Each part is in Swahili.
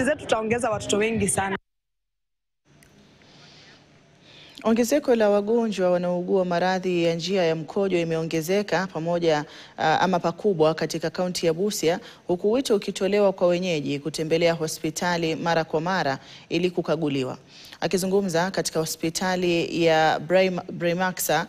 zetu tutaongeza watoto wengi sana. Ongezeko la wagonjwa wanaougua maradhi ya njia ya mkojo imeongezeka pakubwa katika kaunti ya Busia, huku wito ukitolewa kwa wenyeji kutembelea hospitali mara kwa mara ili kukaguliwa. Akizungumza katika hospitali ya Braimaxa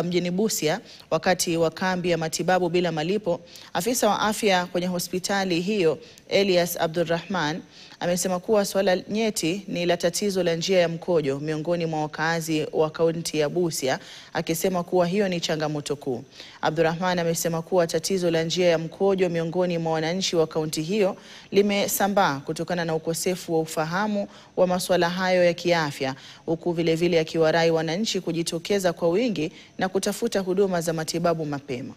mjini Busia wakati wa kambi ya matibabu bila malipo, afisa wa afya kwenye hospitali hiyo Elias Abdulrahman amesema kuwa swala nyeti ni la tatizo la njia ya mkojo miongoni mwa wakazi wa kaunti ya Busia, akisema kuwa hiyo ni changamoto kuu. Abdulrahman amesema kuwa tatizo la njia ya mkojo miongoni mwa wananchi wa kaunti hiyo limesambaa kutokana na ukosefu wa ufahamu wa masuala hayo ya kiafya, huku vilevile akiwarai wananchi kujitokeza kwa wingi na kutafuta huduma za matibabu mapema.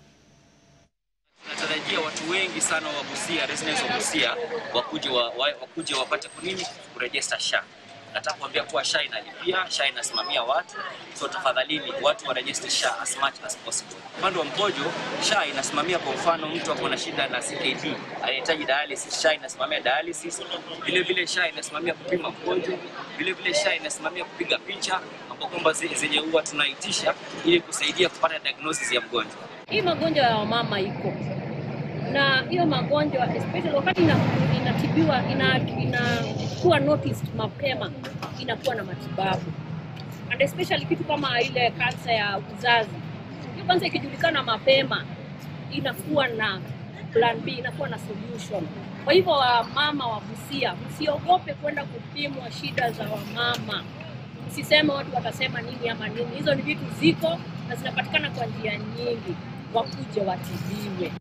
Natarajia watu wengi sana wa Busia, residents wa Busia wakuje wapate kuregister SHA. Nataka kuambia kuwa SHA inalipia, SHA inasimamia watu, so tafadhalini watu waregister SHA as much as possible. Upande wa mkojo, SHA inasimamia, kwa mfano mtu ako na shida na CKD, anahitaji dialysis, SHA inasimamia dialysis. Vile vile SHA inasimamia kupima mkojo, vile vile SHA inasimamia kupiga picha ambapo kwamba zenye huwa tunaitisha ili kusaidia kupata diagnosis ya mgonjwa. Hii magonjwa ya mama iko. Na hiyo magonjwa especially wakati inatibiwa inakuwa noticed mapema, inakuwa na matibabu. And especially kitu kama ile kansa ya uzazi. Hiyo kansa ikijulikana mapema inakuwa na plan B, inakuwa na solution. Kwa hivyo mama wa Busia, msiogope kwenda kupimwa shida za wamama. Msiseme watu watasema nini ama nini. Hizo ni vitu ziko na zinapatikana kwa njia nyingi. Wakuje watibiwe.